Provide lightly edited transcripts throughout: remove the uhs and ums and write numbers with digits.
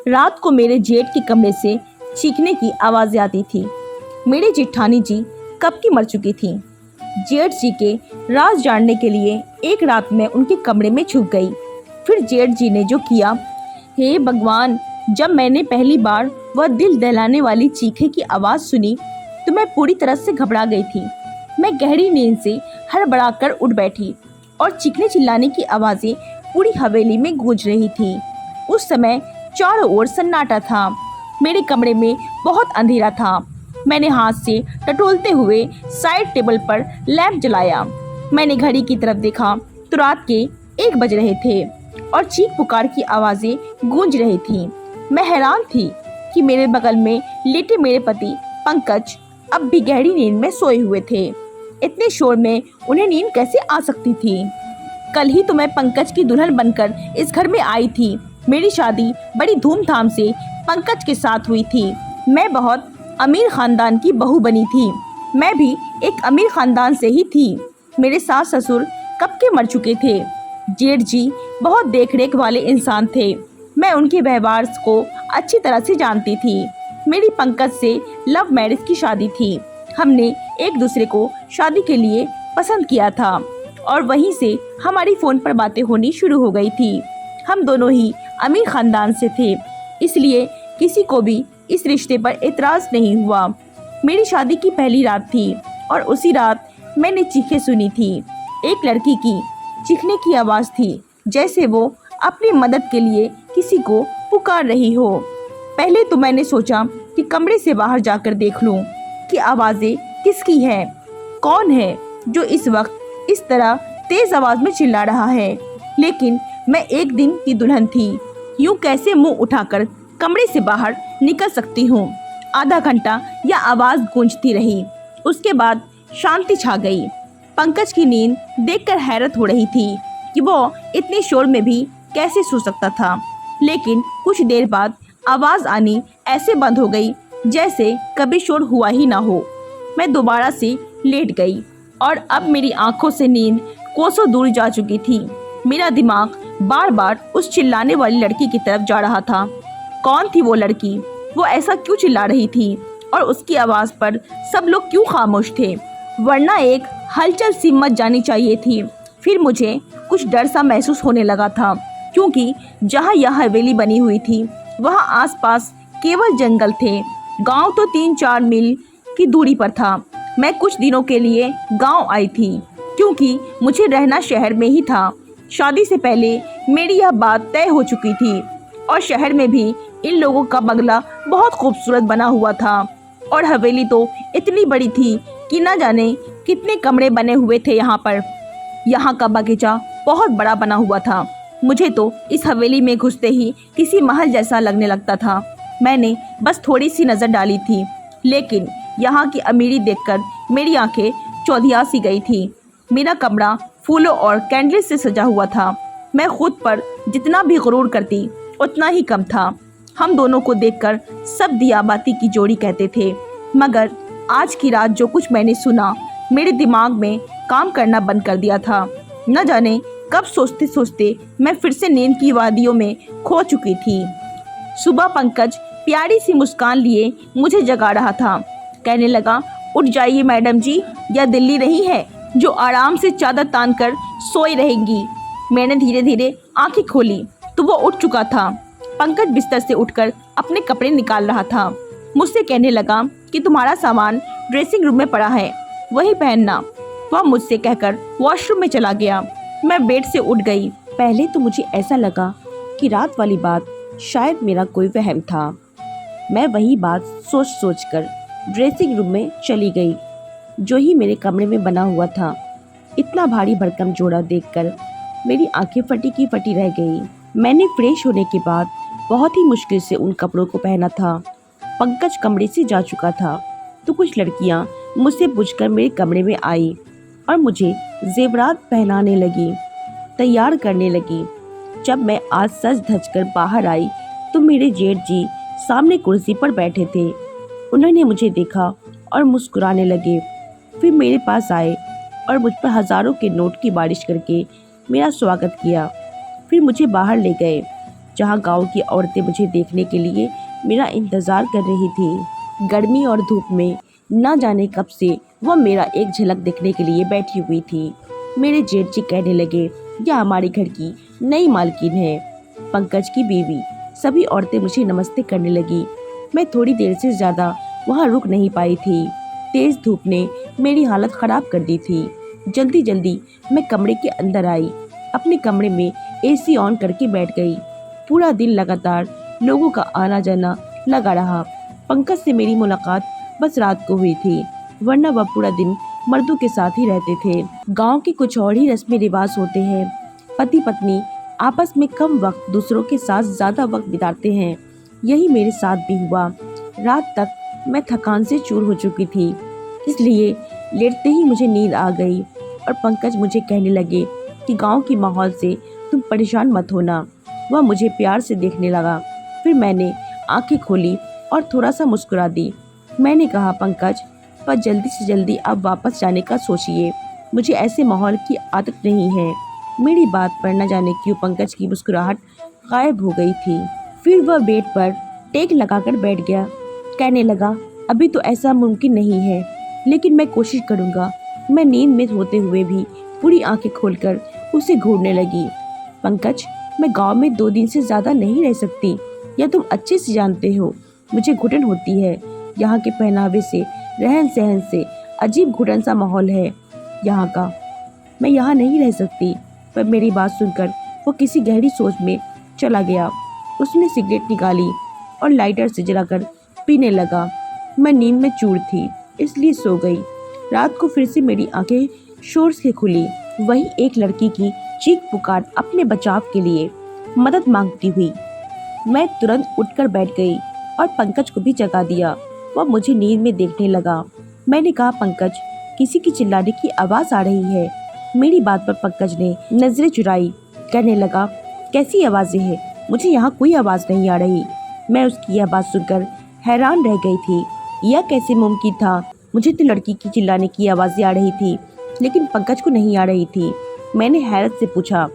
रात को मेरे जेठ के कमरे से चीखने की आवाज़ें आती थी। मेरी जेठानी जी कब की मर चुकी थी। जेठ जी के राज जानने के लिए एक रात में उनके कमरे में छुप गई। फिर जेठ जी ने जो किया, हे भगवान, जब मैंने पहली बार वह दिल दहलाने वाली चीखे की आवाज़ सुनी तो मैं पूरी तरह से घबरा गई थी। मैं गहरी नींद से हड़बड़ाकर उठ बैठी और चीखने चिल्लाने की आवाज़ें पूरी हवेली में गूंज रही थी। उस समय चारों ओर सन्नाटा था। मेरे कमरे में बहुत अंधेरा था। मैंने हाथ से टटोलते हुए साइड टेबल पर लैंप जलाया। मैंने घड़ी की तरफ देखा तो रात के 1 बज रहे थे और चीख पुकार की आवाज़ें गूंज रही थीं। मैं हैरान थी कि मेरे बगल में लेटे मेरे पति पंकज अब भी गहरी नींद में सोए हुए थे। इतने शोर में उन्हें नींद कैसे आ सकती थी? कल ही तो मैं पंकज की दुल्हन बनकर इस घर में आई थी। मेरी शादी बड़ी धूमधाम से पंकज के साथ हुई थी। मैं बहुत अमीर खानदान की बहू बनी थी। मैं भी एक अमीर खानदान से ही थी। मेरे सास ससुर कब के मर चुके थे। जेठ जी बहुत देखरेख वाले इंसान थे। मैं उनके व्यवहार को अच्छी तरह से जानती थी। मेरी पंकज से लव मैरिज की शादी थी। हमने एक दूसरे को शादी के लिए पसंद किया था और वहीं से हमारी फ़ोन पर बातें होनी शुरू हो गई थी। हम दोनों ही अमीर खानदान से थे, इसलिए किसी को भी इस रिश्ते पर एतराज़ नहीं हुआ। मेरी शादी की पहली रात थी और उसी रात मैंने चीखें सुनी थी। एक लड़की की चीखने की आवाज़ थी, जैसे वो अपनी मदद के लिए किसी को पुकार रही हो। पहले तो मैंने सोचा कि कमरे से बाहर जाकर देख लूं कि आवाज़ें किसकी है, कौन है जो इस वक्त इस तरह तेज आवाज़ में चिल्ला रहा है। लेकिन मैं एक दिन की दुल्हन थी, यूं कैसे मुंह उठाकर कमरे से बाहर निकल सकती हूँ। आधा घंटा यह आवाज़ गूंजती रही। उसके बाद शांति छा गई। पंकज की नींद देखकर हैरत हो रही थी कि वो इतने शोर में भी कैसे सो सकता था। लेकिन कुछ देर बाद आवाज़ आनी ऐसे बंद हो गई जैसे कभी शोर हुआ ही ना हो। मैं दोबारा से लेट गई और अब मेरी आंखों से नींद कोसों दूर जा चुकी थी। मेरा दिमाग बार बार उस चिल्लाने वाली लड़की की तरफ जा रहा था। कौन थी वो लड़की? वो ऐसा क्यों चिल्ला रही थी और उसकी आवाज़ पर सब लोग क्यों खामोश थे? वरना एक हलचल सी मच जानी चाहिए थी। फिर मुझे कुछ डर सा महसूस होने लगा था, क्योंकि जहाँ यह हवेली बनी हुई थी वहाँ आसपास केवल जंगल थे। गांव तो 3-4 मील की दूरी पर था। मैं कुछ दिनों के लिए गांव आई थी, क्योंकि मुझे रहना शहर में ही था। शादी से पहले मेरी यह बात तय हो चुकी थी और शहर में भी इन लोगों का बंगला बहुत खूबसूरत बना हुआ था और हवेली तो इतनी बड़ी थी कि न जाने कितने कमरे बने हुए थे यहाँ पर। यहाँ का बगीचा बहुत बड़ा बना हुआ था। मुझे तो इस हवेली में घुसते ही किसी महल जैसा लगने लगता था। मैंने बस थोड़ी सी नज़र डाली थी, लेकिन यहाँ की अमीरी देखकर मेरी आंखें चौधिया सी गई थी। मेरा कमरा फूलों और कैंडल से सजा हुआ था। मैं खुद पर जितना भी गुरूर करती उतना ही कम था। हम दोनों को देखकर सब दिया बाती की जोड़ी कहते थे। मगर आज की रात जो कुछ मैंने सुना, मेरे दिमाग में काम करना बंद कर दिया था। न जाने कब सोचते सोचते मैं फिर से नींद की वादियों में खो चुकी थी। सुबह पंकज प्यारी सी मुस्कान लिए मुझे जगा रहा था। कहने लगा, उठ जाइए मैडम जी, यह दिल्ली नहीं है जो आराम से चादर तान कर सोई रहेंगी। मैंने धीरे धीरे आंखें खोली तो वो उठ चुका था। पंकज बिस्तर से उठकर अपने कपड़े निकाल रहा था। मुझसे कहने लगा कि तुम्हारा सामान ड्रेसिंग रूम में पड़ा है, वही पहनना। वह मुझसे कहकर वॉशरूम में चला गया। मैं बेड से उठ गई। पहले तो मुझे ऐसा लगा कि रात वाली बात शायद मेरा कोई वहम था। मैं वही बात सोच सोच कर ड्रेसिंग रूम में चली गई, जो ही मेरे कमरे में बना हुआ था। इतना भारी भरकम जोड़ा देखकर मेरी आंखें फटी की फटी रह गई। मैंने फ्रेश होने के बाद बहुत ही मुश्किल से उन कपड़ों को पहना था। पंकज कमरे से जा चुका था तो कुछ लड़कियां मुझसे पूछकर मेरे कमरे में आई और मुझे जेवरात पहनाने लगी, तैयार करने लगी। जब मैं आज सज धज कर बाहर आई तो मेरे जेठ जी सामने कुर्सी पर बैठे थे। उन्होंने मुझे देखा और मुस्कुराने लगे। फिर मेरे पास आए और मुझ पर हज़ारों के नोट की बारिश करके मेरा स्वागत किया। फिर मुझे बाहर ले गए। जहाँ गांव की औरतें मुझे देखने के लिए मेरा इंतज़ार कर रही थी। गर्मी और धूप में ना जाने कब से वह मेरा एक झलक देखने के लिए बैठी हुई थी। मेरे जेठ जी कहने लगे, यह हमारे घर की नई मालकिन है, पंकज की बीवी। सभी औरतें मुझे नमस्ते करने लगी। मैं थोड़ी देर से ज़्यादा वहाँ रुक नहीं पाई थी। तेज धूप ने मेरी हालत ख़राब कर दी थी। जल्दी जल्दी मैं कमरे के अंदर आई। अपने कमरे में एसी ऑन करके बैठ गई। पूरा दिन लगातार लोगों का आना जाना लगा रहा। पंकज से मेरी मुलाकात बस रात को हुई थी, वरना वह पूरा दिन मर्दों के साथ ही रहते थे। गांव के कुछ और ही रस्में रिवाज होते हैं। पति पत्नी आपस में कम वक्त दूसरों के साथ ज्यादा वक्त बिताते हैं। यही मेरे साथ भी हुआ। रात तक मैं थकान से चूर हो चुकी थी, इसलिए लेटते ही मुझे नींद आ गई और पंकज मुझे कहने लगे कि गांव की माहौल से तुम परेशान मत होना। वह मुझे प्यार से देखने लगा। फिर मैंने आंखें खोली और थोड़ा सा मुस्कुरा दी। मैंने कहा, पंकज, पर जल्दी से जल्दी आप वापस जाने का सोचिए। मुझे ऐसे माहौल की आदत नहीं है। मेरी बात पर न जाने क्यों पंकज की मुस्कुराहट गायब हो गई थी। फिर वह बेड पर टेक लगाकर बैठ गया। कहने लगा, अभी तो ऐसा मुमकिन नहीं है, लेकिन मैं कोशिश करूँगा। मैं नींद में होते हुए भी पूरी आंखें खोलकर उसे घूरने लगी। पंकज, मैं गांव में 2 दिन से ज़्यादा नहीं रह सकती, यह तुम अच्छे से जानते हो। मुझे घुटन होती है। यहाँ के पहनावे से, रहन सहन से अजीब घुटन सा माहौल है यहाँ का। मैं यहाँ नहीं रह सकती। पर मेरी बात सुनकर वो किसी गहरी सोच में चला गया। उसने सिगरेट निकाली और लाइटर से जलाकर पीने लगा। मैं नींद में चूर थी, इसलिए सो गई। रात को फिर से मेरी आंखें शोर से खुली। वही एक लड़की की चीख पुकार अपने बचाव के लिए मदद मांगती हुई। मैं तुरंत उठकर बैठ गई और पंकज को भी जगा दिया। वह मुझे नींद में देखने लगा। मैंने कहा, पंकज, किसी की चिल्लाने की आवाज़ आ रही है। मेरी बात पर पंकज ने नजरें चुराई। कहने लगा, कैसी आवाज़ें हैं? मुझे यहाँ कोई आवाज़ नहीं आ रही। मैं उसकी यह बात सुनकर हैरान रह गई थी। यह कैसे मुमकिन था? मुझे तो लड़की की चिल्लाने की आवाज़ें आ रही थी, लेकिन पंकज को नहीं आ रही थी। मैंने हैरत से पूछा।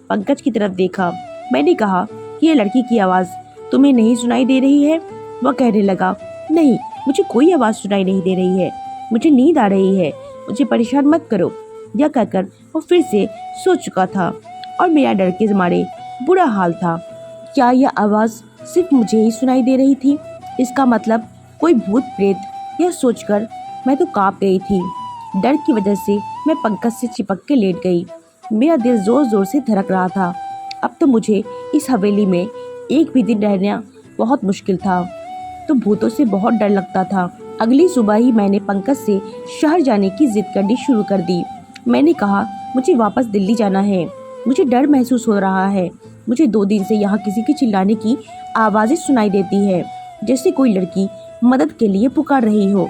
पंकज की तरफ देखा। मैंने कहा, यह लड़की की आवाज़ तुम्हें नहीं सुनाई दे रही है? वह कहने लगा, नहीं, मुझे कोई आवाज़ सुनाई नहीं दे रही है। मुझे नींद आ रही है। मुझे परेशान मत करो। यह कहकर वो फिर से सो चुका था और मेरा डर के मारे बुरा हाल था। क्या यह आवाज़ सिर्फ मुझे ही सुनाई दे रही थी? इसका मतलब कोई भूत प्रेत? यह सोचकर मैं तो कांप गई थी। डर की वजह से मैं पंकज से चिपक के लेट गई। मेरा दिल जोर जोर से धड़क रहा था। अब तो मुझे इस हवेली में एक भी दिन रहना बहुत मुश्किल था। तो भूतों से बहुत डर लगता था। अगली सुबह ही मैंने पंकज से शहर जाने की जिद करनी शुरू कर दी। मैंने कहा, मुझे वापस दिल्ली जाना है। मुझे डर महसूस हो रहा है। मुझे 2 दिन से यहाँ किसी के चिल्लाने की आवाज़ें सुनाई देती है, जैसे कोई लड़की मदद के लिए पुकार रही हो।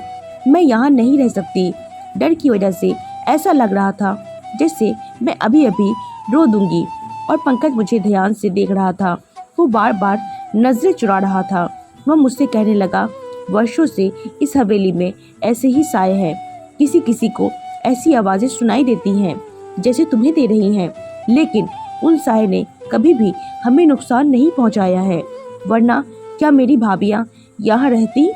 मैं यहाँ नहीं रह सकती। डर की वजह से ऐसा लग रहा था जैसे मैं अभी अभी रो दूंगी। और पंकज मुझे ध्यान से देख रहा था। वो बार बार नजरें चुरा रहा था। वह मुझसे कहने लगा, वर्षों से इस हवेली में ऐसे ही साए हैं। किसी किसी को ऐसी आवाज़ें सुनाई देती हैं जैसे तुम्हें दे रही हैं, लेकिन उन साए ने कभी भी हमें नुकसान नहीं पहुंचाया है। वरना क्या मेरी भाभियाँ यहाँ रहती?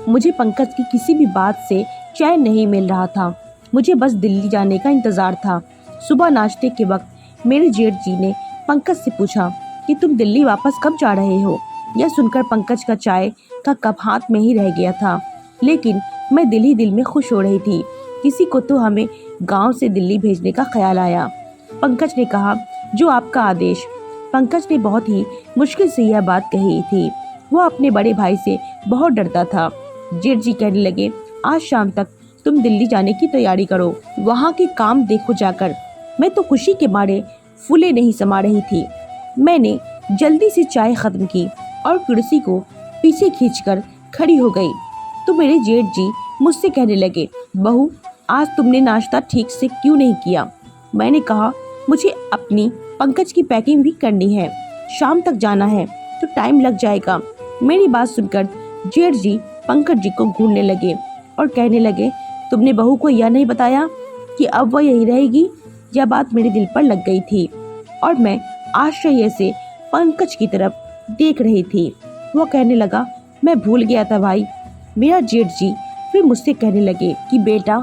मुझे पंकज की किसी भी बात से चैन नहीं मिल रहा था। मुझे बस दिल्ली जाने का इंतज़ार था। सुबह नाश्ते के वक्त मेरे जेठ जी ने पंकज से पूछा कि तुम दिल्ली वापस कब जा रहे हो? यह सुनकर पंकज का चाय का कप हाथ में ही रह गया था, लेकिन मैं दिल ही दिल में खुश हो रही थी। किसी को तो हमें गांव से दिल्ली भेजने का ख्याल आया। पंकज ने कहा, जो आपका आदेश। पंकज ने बहुत ही मुश्किल से यह बात कही थी। वो अपने बड़े भाई से बहुत डरता था। जेठ जी कहने लगे, आज शाम तक तुम दिल्ली जाने की तैयारी करो, वहाँ के काम देखो जाकर। मैं तो खुशी के मारे फूले नहीं समा रही थी। मैंने जल्दी से चाय खत्म की और कुर्सी को पीछे खींचकर खड़ी हो गई तो मेरे जेठ जी मुझसे कहने लगे, बहू, आज तुमने नाश्ता ठीक से क्यों नहीं किया? मैंने कहा, मुझे अपनी पंकज की पैकिंग भी करनी है। शाम तक जाना है तो टाइम लग जाएगा। मेरी बात सुनकर जेठ जी पंकज जी को घूरने लगे और कहने लगे, तुमने बहू को यह नहीं बताया कि अब वह यही रहेगी? यह बात मेरे दिल पर लग गई थी और मैं आश्चर्य से पंकज की तरफ देख रही थी। वो कहने लगा, मैं भूल गया था भाई। मेरा जेठ जी फिर मुझसे कहने लगे कि बेटा,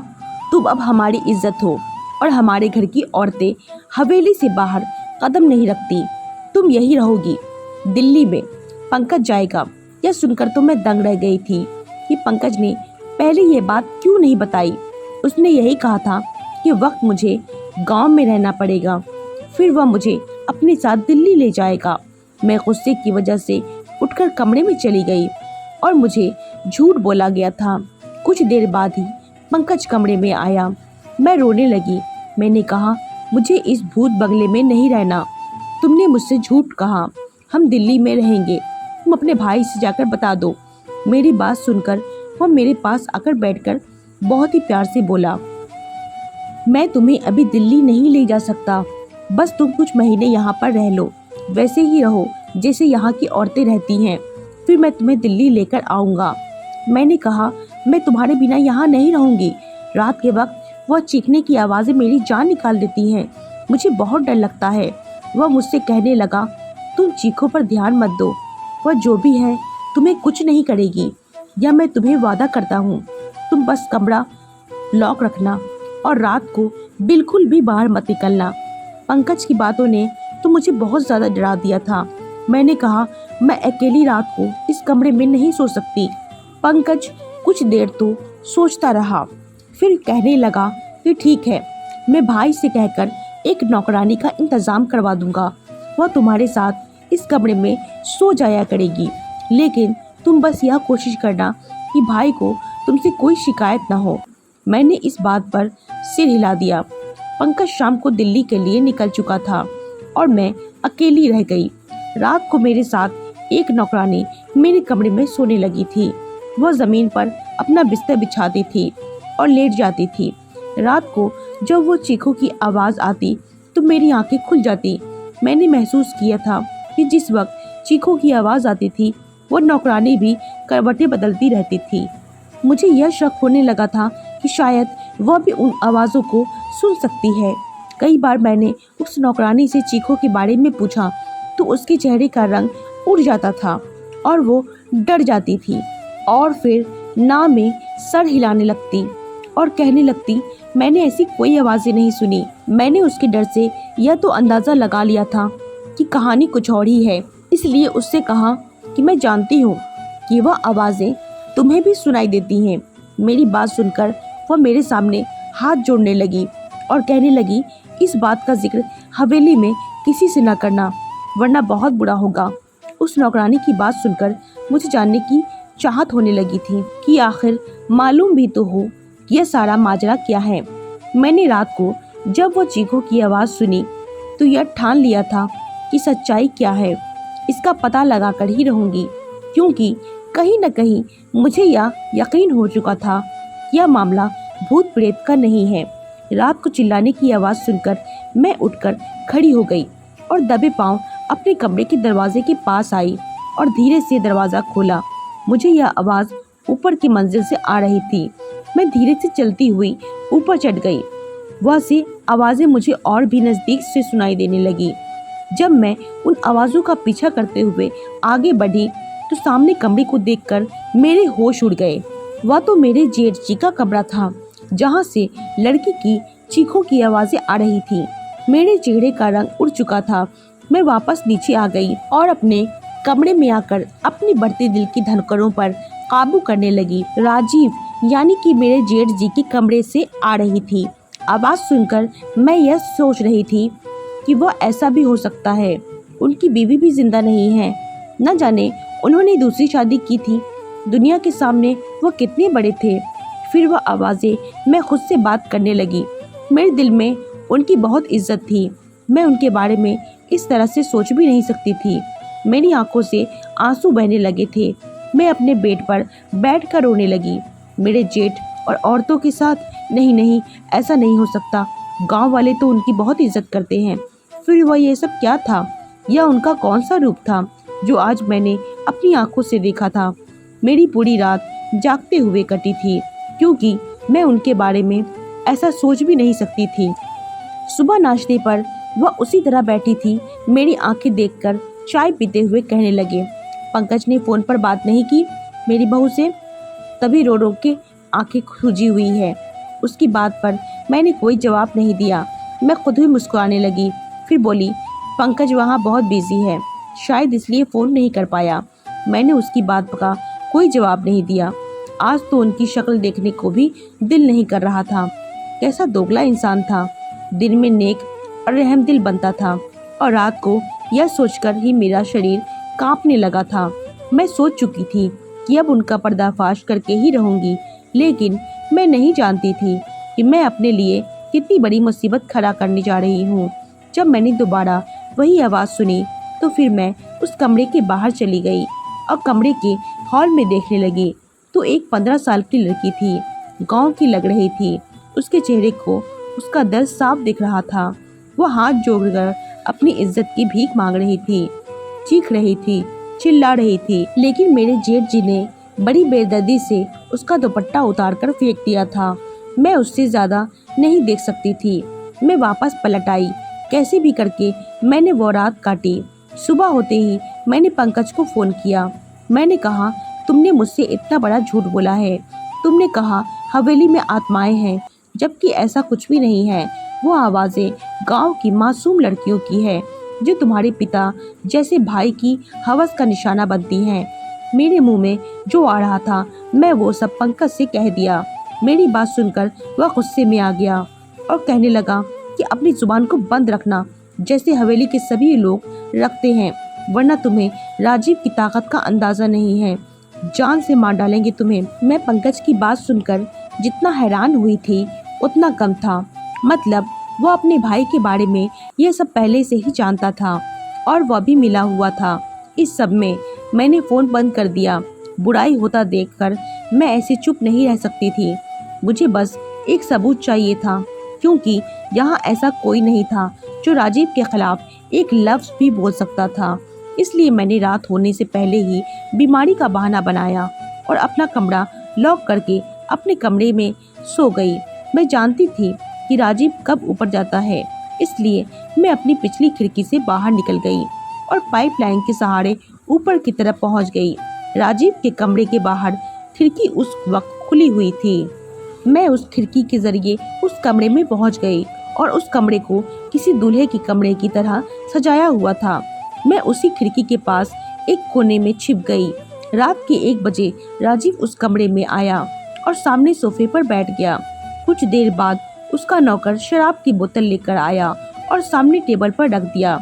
तुम अब हमारी इज्जत हो और हमारे घर की औरतें हवेली से बाहर कदम नहीं रखती। तुम यही रहोगी दिल्ली में। पंकज जाएगा। यह सुनकर तो मैं दंग रह गई थी कि पंकज ने पहले ये बात क्यों नहीं बताई। उसने यही कहा था कि वक्त मुझे गांव में रहना पड़ेगा, फिर वह मुझे अपने साथ दिल्ली ले जाएगा। मैं गुस्से की वजह से उठकर कमरे में चली गई और मुझे झूठ बोला गया था। कुछ देर बाद ही पंकज कमरे में आया। मैं रोने लगी। मैंने कहा, मुझे इस भूत बंगले में नहीं रहना। तुमने मुझसे झूठ कहा, हम दिल्ली में रहेंगे। तुम अपने भाई से जाकर बता दो। मेरी बात सुनकर वह मेरे पास आकर बैठकर बहुत ही प्यार से बोला, मैं तुम्हें अभी दिल्ली नहीं ले जा सकता। बस तुम कुछ महीने यहाँ पर रह लो, वैसे ही रहो जैसे यहाँ की औरतें रहती हैं, फिर मैं तुम्हें दिल्ली लेकर आऊँगा। मैंने कहा, मैं तुम्हारे बिना यहाँ नहीं रहूँगी। रात के वक्त वह चीखने की आवाज़ें मेरी जान निकाल देती हैं। मुझे बहुत डर लगता है। वह मुझसे कहने लगा, तुम चीखों पर ध्यान मत दो, वह जो भी है तुम्हें कुछ नहीं करेगी, यह मैं तुम्हें वादा करता हूँ। तुम बस कमरा लॉक रखना और रात को बिल्कुल भी बाहर मत निकलना। पंकज की बातों ने तो मुझे बहुत ज़्यादा डरा दिया था। मैंने कहा, मैं अकेली रात को इस कमरे में नहीं सो सकती। पंकज कुछ देर तो सोचता रहा, फिर कहने लगा कि ठीक है, मैं भाई से कहकर एक नौकरानी का इंतज़ाम करवा दूंगा। वह तुम्हारे साथ इस कमरे में सो जाया करेगी, लेकिन तुम बस यह कोशिश करना कि भाई को तुमसे कोई शिकायत ना हो। मैंने इस बात पर सिर हिला दिया। पंकज शाम को दिल्ली के लिए निकल चुका था और मैं अकेली रह गई। रात को मेरे साथ एक नौकरानी मेरे कमरे में सोने लगी थी। वह ज़मीन पर अपना बिस्तर बिछाती थी और लेट जाती थी। रात को जब वो चीखों की आवाज़ आती तो मेरी आंखें खुल जाती। मैंने महसूस किया था कि जिस वक्त चीखों की आवाज़ आती थी वो नौकरानी भी करवटें बदलती रहती थी। मुझे यह शक होने लगा था कि शायद वह भी उन आवाज़ों को सुन सकती है। कई बार मैंने उस नौकरानी से चीखों के बारे में पूछा तो उसके चेहरे का रंग उड़ जाता था और वो डर जाती थी और फिर ना में सर हिलाने लगती और कहने लगती, मैंने ऐसी कोई आवाज़ें नहीं सुनी। मैंने उसके डर से यह तो अंदाज़ा लगा लिया था कि कहानी कुछ और ही है, इसलिए उससे कहा कि मैं जानती हूँ कि वह आवाज़ें तुम्हें भी सुनाई देती हैं। मेरी बात सुनकर वह मेरे सामने हाथ जोड़ने लगी और कहने लगी, इस बात का जिक्र हवेली में किसी से न करना, वरना बहुत बुरा होगा। उस नौकरानी की बात सुनकर मुझे जानने की चाहत होने लगी थी कि आखिर मालूम भी तो हो यह सारा माजरा क्या है। मैंने रात को जब वो चीखों की आवाज़ सुनी तो यह ठान लिया था कि सच्चाई क्या है इसका पता लगाकर ही रहूँगी, क्योंकि कहीं न कहीं मुझे यह यकीन हो चुका था यह मामला भूत प्रेत का नहीं है। रात को चिल्लाने की आवाज़ सुनकर मैं उठकर खड़ी हो गई और दबे पांव अपने कमरे के दरवाजे के पास आई और धीरे से दरवाज़ा खोला। मुझे यह आवाज़ ऊपर की मंजिल से आ रही थी। मैं धीरे से चलती हुई ऊपर चढ़ गई। वह से आवाज़ें मुझे और भी नज़दीक से सुनाई देने लगी। जब मैं उन आवाज़ों का पीछा करते हुए आगे बढ़ी तो सामने कमरे को देखकर मेरे होश उड़ गए। वह तो मेरे जेठ जी का कमरा था, जहाँ से लड़की की चीखों की आवाज़ें आ रही थी। मेरे चेहरे का रंग उड़ चुका था। मैं वापस नीचे आ गई और अपने कमरे में आकर अपनी बढ़ते दिल की धड़कनों पर काबू करने लगी। राजीव यानी कि मेरे जेठ जी के कमरे से आ रही थी। आवाज़ सुनकर मैं यह सोच रही थी कि वह ऐसा भी हो सकता है उनकी बीवी भी जिंदा नहीं है। न जाने उन्होंने दूसरी शादी की थी। दुनिया के सामने वो कितने बड़े थे। फिर वह आवाज़ें मैं खुद से बात करने लगी। मेरे दिल में उनकी बहुत इज्जत थी। मैं उनके बारे में इस तरह से सोच भी नहीं सकती थी। मेरी आंखों से आंसू बहने लगे थे। मैं अपने बेड पर बैठकर रोने लगी। मेरे जेठ और औरतों के साथ नहीं, ऐसा नहीं हो सकता। गांव वाले तो उनकी बहुत इज्जत करते हैं। फिर वह ये सब क्या था? यह उनका कौन सा रूप था जो आज मैंने अपनी आंखों से देखा था? मेरी पूरी रात जागते हुए कटी थी, क्योंकि मैं उनके बारे में ऐसा सोच भी नहीं सकती थी। सुबह नाश्ते पर वह उसी तरह बैठी थी। मेरी आंखें देखकर चाय पीते हुए कहने लगे, पंकज ने फ़ोन पर बात नहीं की मेरी बहू से? तभी रो रो के आंखें सूजी हुई है। उसकी बात पर मैंने कोई जवाब नहीं दिया। मैं खुद ही मुस्कुराने लगी। फिर बोली, पंकज वहाँ बहुत बिजी है, शायद इसलिए फ़ोन नहीं कर पाया। मैंने उसकी बात का कोई जवाब नहीं दिया। आज तो उनकी शक्ल देखने को भी दिल नहीं कर रहा था। कैसा दोगला इंसान था। दिन में नेक और रहमदिल बनता था और रात को यह सोचकर ही मेरा शरीर कांपने लगा था। मैं सोच चुकी थी कि अब उनका पर्दाफाश करके ही रहूंगी, लेकिन मैं नहीं जानती थी कि मैं अपने लिए कितनी बड़ी मुसीबत खड़ा करने जा रही हूँ। जब मैंने दोबारा वही आवाज़ सुनी तो फिर मैं उस कमरे के बाहर चली गई और कमरे के हॉल में देखने लगी तो एक 15 साल की लड़की थी। गांव की लग रही थी। उसके चेहरे को उसका दर्द साफ दिख रहा था। वह हाथ जोड़कर अपनी इज्जत की भीख मांग रही थी, चीख रही थी, चिल्ला रही थी। लेकिन मेरे जेठ जी ने बड़ी बेदर्दी से उसका दुपट्टा उतारकर फेंक दिया था। मैं उससे ज़्यादा नहीं देख सकती थी। मैं वापस पलट आई। कैसे भी करके मैंने वो रात काटी। सुबह होते ही मैंने पंकज को फ़ोन किया। मैंने कहा, तुमने मुझसे इतना बड़ा झूठ बोला है। तुमने कहा हवेली में आत्माएं हैं, जबकि ऐसा कुछ भी नहीं है। वो आवाज़ें गांव की मासूम लड़कियों की है जो तुम्हारे पिता जैसे भाई की हवस का निशाना बनती हैं। मेरे मुंह में जो आ रहा था मैं वो सब पंकज से कह दिया। मेरी बात सुनकर वह गुस्से में आ गया और कहने लगा कि अपनी जुबान को बंद रखना, जैसे हवेली के सभी लोग रखते हैं, वरना तुम्हें राजीव की ताकत का अंदाजा नहीं है। जान से मार डालेंगे तुम्हें। मैं पंकज की बात सुनकर जितना हैरान हुई थी उतना कम था। मतलब वो अपने भाई के बारे में ये सब पहले से ही जानता था और वह भी मिला हुआ था। इस सब में मैंने फ़ोन बंद कर दिया। बुराई होता देखकर मैं ऐसे चुप नहीं रह सकती थी। मुझे बस एक सबूत चाहिए था, क्योंकि यहाँ ऐसा कोई नहीं था जो राजीव के खिलाफ एक लफ्ज़ भी बोल सकता था। इसलिए मैंने रात होने से पहले ही बीमारी का बहाना बनाया और अपना कमरा लॉक करके अपने कमरे में सो गई। मैं जानती थी कि राजीव कब ऊपर जाता है, इसलिए मैं अपनी पिछली खिड़की से बाहर निकल गई और पाइपलाइन के सहारे ऊपर की तरफ पहुंच गई। राजीव के कमरे के बाहर खिड़की उस वक्त खुली हुई थी। मैं उस खिड़की के जरिए उस कमरे में पहुंच गई और उस कमरे को किसी दूल्हे के कमरे की तरह सजाया हुआ था। मैं उसी खिड़की के पास एक कोने में छिप गई। रात के 1 बजे राजीव उस कमरे में आया और सामने सोफे पर बैठ गया। कुछ देर बाद उसका नौकर शराब की बोतल लेकर आया और सामने टेबल पर रख दिया।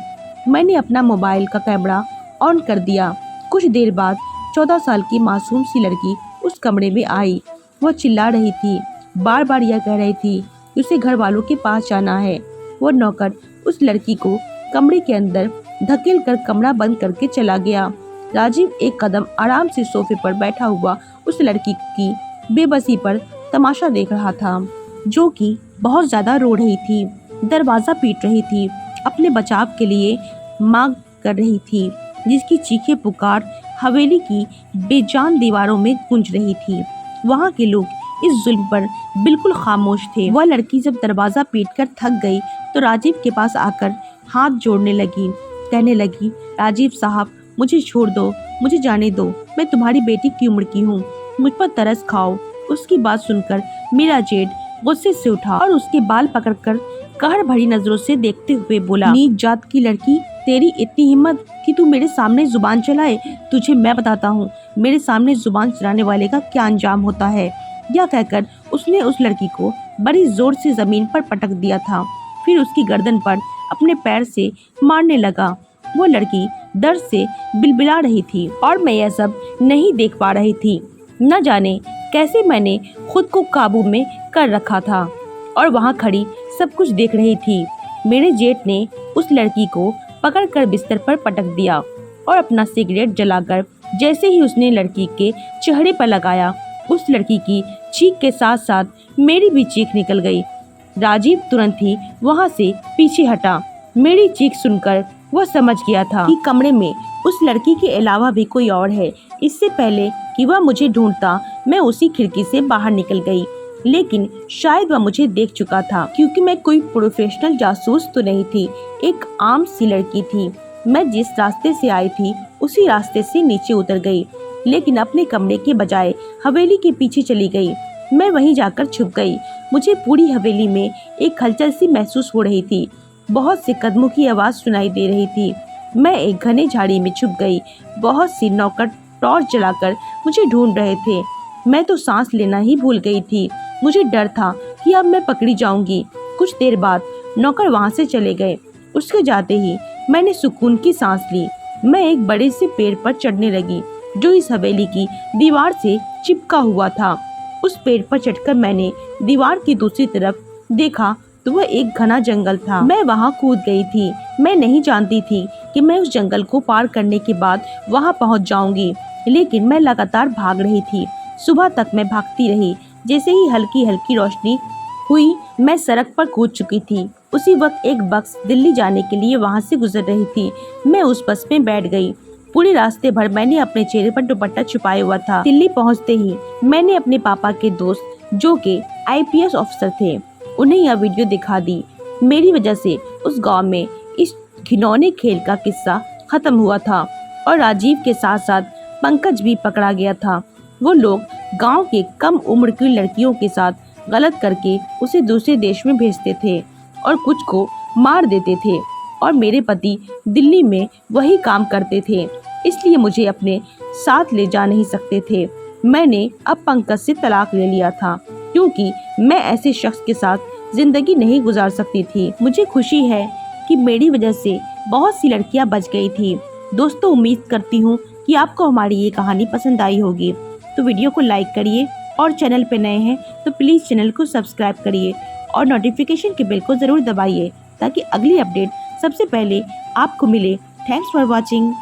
मैंने अपना मोबाइल का कैमरा ऑन कर दिया। कुछ देर बाद 14 साल की मासूम सी लड़की उस कमरे में आई। वह चिल्ला रही थी, बार बार यह कह रही थी कि उसे घर वालों के पास जाना है। वो नौकर उस लड़की को कमरे के अंदर धकेल कर कमरा बंद करके चला गया। राजीव एक कदम आराम से सोफे पर बैठा हुआ उस लड़की की बेबसी पर तमाशा देख रहा था, जो कि बहुत ज्यादा रो रही थी, दरवाजा पीट रही थी, अपने बचाव के लिए मांग कर रही थी, जिसकी चीखें पुकार हवेली की बेजान दीवारों में गूंज रही थी। वहाँ के लोग इस जुल्म पर बिल्कुल खामोश थे। वह लड़की जब दरवाजा पीटकर थक गई तो राजीव के पास आकर हाथ जोड़ने लगी, कहने लगी, राजीव साहब, मुझे छोड़ दो, मुझे जाने दो, मैं तुम्हारी बेटी की उम्र की हूँ, मुझ पर तरस खाओ। उसकी बात सुनकर मेरा जेठ गुस्से से उठा और उसके बाल पकड़कर कहर भरी नजरों से देखते हुए बोला, नीच जात की लड़की, तेरी इतनी हिम्मत कि तू मेरे सामने जुबान चलाए। तुझे मैं बताता हूँ मेरे सामने जुबान चलाने वाले का क्या अंजाम होता है। यह कहकर उसने उस लड़की को बड़ी जोर से जमीन पर पटक दिया था। फिर उसकी गर्दन पर अपने पैर से मारने लगा। वो लड़की दर्द से बिलबिला रही थी और मैं यह सब नहीं देख पा रही थी। न जाने कैसे मैंने खुद को काबू में कर रखा था और वहाँ खड़ी सब कुछ देख रही थी। मेरे जेठ ने उस लड़की को पकड़कर बिस्तर पर पटक दिया और अपना सिगरेट जलाकर जैसे ही उसने लड़की के चेहरे पर लगाया, उस लड़की की चीख के साथ साथ मेरी भी चीख निकल गई। राजीव तुरंत ही वहाँ से पीछे हटा। मेरी चीख सुनकर वह समझ गया था कि कमरे में उस लड़की के अलावा भी कोई और है। इससे पहले कि वह मुझे ढूंढता, मैं उसी खिड़की से बाहर निकल गई। लेकिन शायद वह मुझे देख चुका था, क्योंकि मैं कोई प्रोफेशनल जासूस तो नहीं थी, एक आम सी लड़की थी मैं जिस रास्ते से आई थी उसी रास्ते से नीचे उतर गई, लेकिन अपने कमरे के बजाय हवेली के पीछे चली गई। मैं वहीं जाकर छुप गई। मुझे पूरी हवेली में एक हलचल सी महसूस हो रही थी। बहुत से कदमों की आवाज़ सुनाई दे रही थी। मैं एक घने झाड़ी में छुप गई। बहुत सी नौकर टॉर्च जलाकर मुझे ढूंढ रहे थे। मैं तो सांस लेना ही भूल गई थी। मुझे डर था कि अब मैं पकड़ी जाऊंगी। कुछ देर बाद नौकर वहां से चले गए। उसके जाते ही मैंने सुकून की सांस ली। मैं एक बड़े से पेड़ पर चढ़ने लगी जो इस हवेली की दीवार से चिपका हुआ था। उस पेड़ पर चढ़कर मैंने दीवार की दूसरी तरफ देखा तो वह एक घना जंगल था। मैं वहां कूद गई थी। मैं नहीं जानती थी कि मैं उस जंगल को पार करने के बाद वहां पहुंच जाऊंगी, लेकिन मैं लगातार भाग रही थी। सुबह तक मैं भागती रही। जैसे ही हल्की हल्की रोशनी हुई मैं सड़क पर कूद चुकी थी। उसी वक्त एक बस दिल्ली जाने के लिए वहां से गुजर रही थी। मैं उस बस में बैठ गई। पूरे रास्ते भर मैंने अपने चेहरे पर दुपट्टा छुपाए हुआ था। दिल्ली पहुंचते ही मैंने अपने पापा के दोस्त जो के IPS ऑफिसर थे, उन्हें यह वीडियो दिखा दी। मेरी वजह से उस गांव में इस घिनौने खेल का किस्सा खत्म हुआ था और राजीव के साथ साथ पंकज भी पकड़ा गया था। वो लोग गांव के कम उम्र की लड़कियों के साथ गलत करके उसे दूसरे देश में भेजते थे और कुछ को मार देते थे, और मेरे पति दिल्ली में वही काम करते थे, इसलिए मुझे अपने साथ ले जा नहीं सकते थे। मैंने अब पंकज से तलाक ले लिया था क्योंकि मैं ऐसे शख्स के साथ जिंदगी नहीं गुजार सकती थी। मुझे खुशी है कि मेरी वजह से बहुत सी लड़कियां बच गई थी। दोस्तों, उम्मीद करती हूँ कि आपको हमारी ये कहानी पसंद आई होगी। तो वीडियो को लाइक करिए और चैनल पे नए हैं तो प्लीज़ चैनल को सब्सक्राइब करिए और नोटिफिकेशन के बेल को ज़रूर दबाइए ताकि अगली अपडेट सबसे पहले आपको मिले। Thanks for watching.